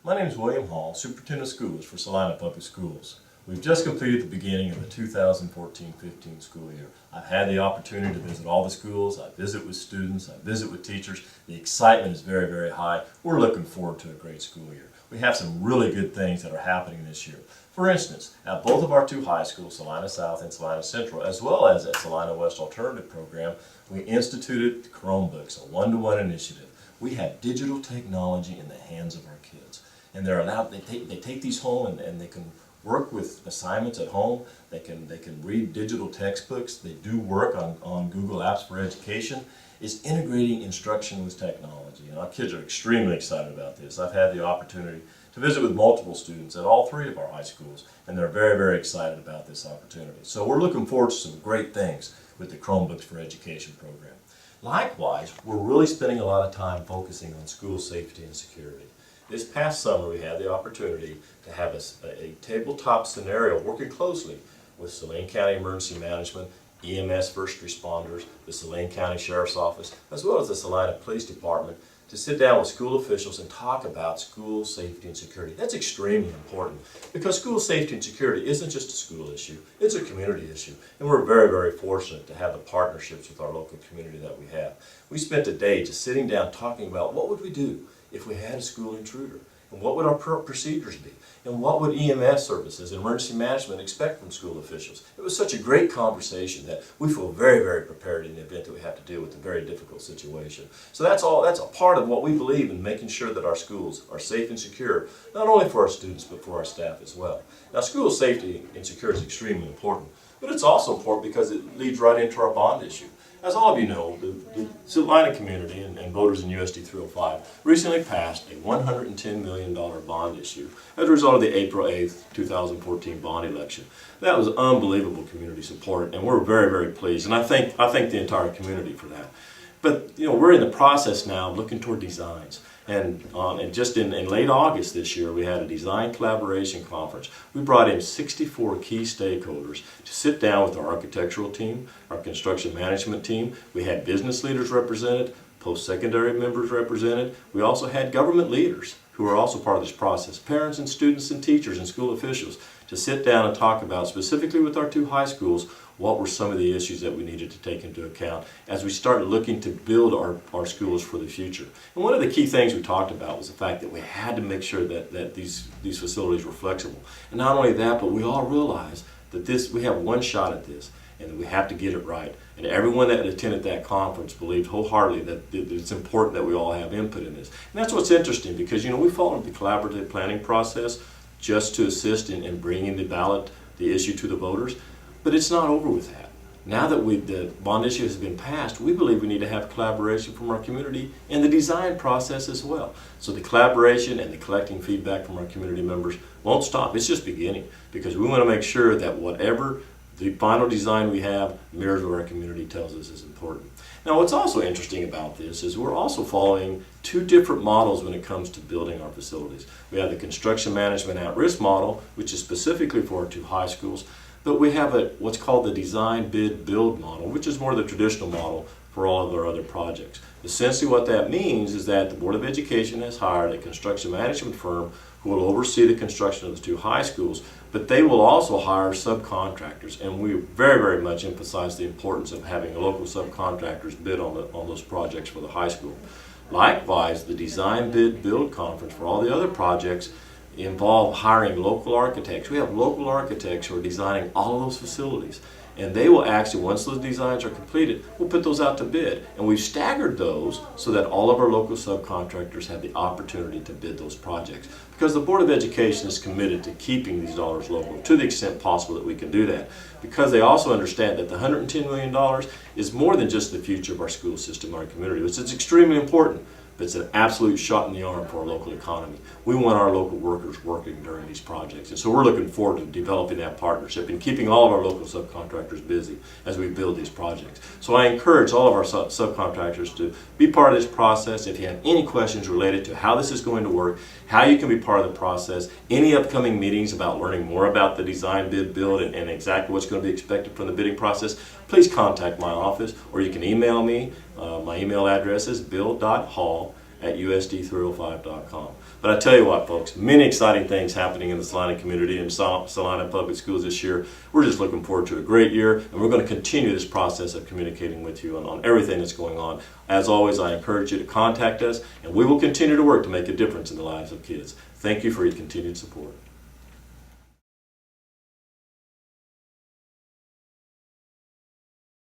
My name is William Hall, Superintendent of Schools for Salina Public Schools. We've just completed the beginning of the 2014-15 school year. I've had the opportunity to visit all the schools. I visit with students, I visit with teachers. The excitement is very, very high. We're looking forward to a great school year. We have some really good things that are happening this year. For instance, at both of our two high schools, Salina South and Salina Central, as well as at Salina West Alternative Program, we instituted Chromebooks, a one-to-one initiative. We have digital technology in the hands of our kids. And they're allowed, they take these home and they can work with assignments at home. They can read digital textbooks. They do work on Google Apps for Education. It's integrating instruction with technology. And our kids are extremely excited about this. I've had the opportunity to visit with multiple students at all three of our high schools, and they're very, very excited about this opportunity. So we're looking forward to some great things with the Chromebooks for Education program. Likewise, we're really spending a lot of time focusing on school safety and security. This past summer, we had the opportunity to have a tabletop scenario working closely with Saline County Emergency Management, EMS first responders, the Saline County Sheriff's Office, as well as the Salina Police Department, to sit down with school officials and talk about school safety and security. That's extremely important because school safety and security isn't just a school issue, it's a community issue. And we're very, very fortunate to have the partnerships with our local community that we have. We spent a day just sitting down talking about what would we do if we had a school intruder, and what would our procedures be, and what would EMS services and emergency management expect from school officials. It was such a great conversation that we feel very, very prepared in the event that we have to deal with a very difficult situation. So that's a part of what we believe in, making sure that our schools are safe and secure, not only for our students but for our staff as well. Now, school safety and security is extremely important, but it's also important because it leads right into our bond issue. As all of you know, the Salina community and voters in USD 305 recently passed a $110 million bond issue as a result of the April 8th, 2014 bond election. That was unbelievable community support, and we're very, very pleased. And I thank the entire community for that. But we're in the process now of looking toward designs. And just in late August this year, we had a design collaboration conference. We brought in 64 key stakeholders to sit down with our architectural team, our construction management team. We had business leaders represented, post-secondary members represented. We also had government leaders who are also part of this process, parents and students and teachers and school officials, to sit down and talk about, specifically with our two high schools, what were some of the issues that we needed to take into account as we started looking to build our schools for the future. And one of the key things we talked about was the fact that we had to make sure that these facilities were flexible. And not only that, but we all realized that we have one shot at this, and that we have to get it right. And everyone that attended that conference believed wholeheartedly that it's important that we all have input in this. And that's what's interesting, because we followed the collaborative planning process just to assist in bringing the issue to the voters. But it's not over with that. Now that the bond issue has been passed, we believe we need to have collaboration from our community in the design process as well. So the collaboration and the collecting feedback from our community members won't stop. It's just beginning, because we want to make sure that whatever the final design we have mirrors what our community tells us is important. Now, what's also interesting about this is we're also following two different models when it comes to building our facilities. We have the construction management at-risk model, which is specifically for our two high schools, but we have what's called the design, bid, build model, which is more the traditional model for all of our other projects. Essentially what that means is that the Board of Education has hired a construction management firm who will oversee the construction of the two high schools, but they will also hire subcontractors, and we very, very much emphasize the importance of having local subcontractors bid on those projects for the high school. Likewise, the design, bid, build conference for all the other projects involve hiring local architects. We have local architects who are designing all of those facilities, and they will actually, once those designs are completed, we'll put those out to bid. And we've staggered those so that all of our local subcontractors have the opportunity to bid those projects, because the Board of Education is committed to keeping these dollars local to the extent possible that we can do that, because they also understand that the $110 million is more than just the future of our school system, our community, which is extremely important. But it's an absolute shot in the arm for our local economy. We want our local workers working during these projects. And so we're looking forward to developing that partnership and keeping all of our local subcontractors busy as we build these projects. So I encourage all of our subcontractors to be part of this process. If you have any questions related to how this is going to work, how you can be part of the process, any upcoming meetings about learning more about the design, bid, build, and exactly what's going to be expected from the bidding process, please contact my office, or you can email me. My email address is bill.hall@usd305.com. But I tell you what, folks, many exciting things happening in the Salina community and Salina Public Schools this year. We're just looking forward to a great year, and we're going to continue this process of communicating with you on everything that's going on. As always, I encourage you to contact us, and we will continue to work to make a difference in the lives of kids. Thank you for your continued support.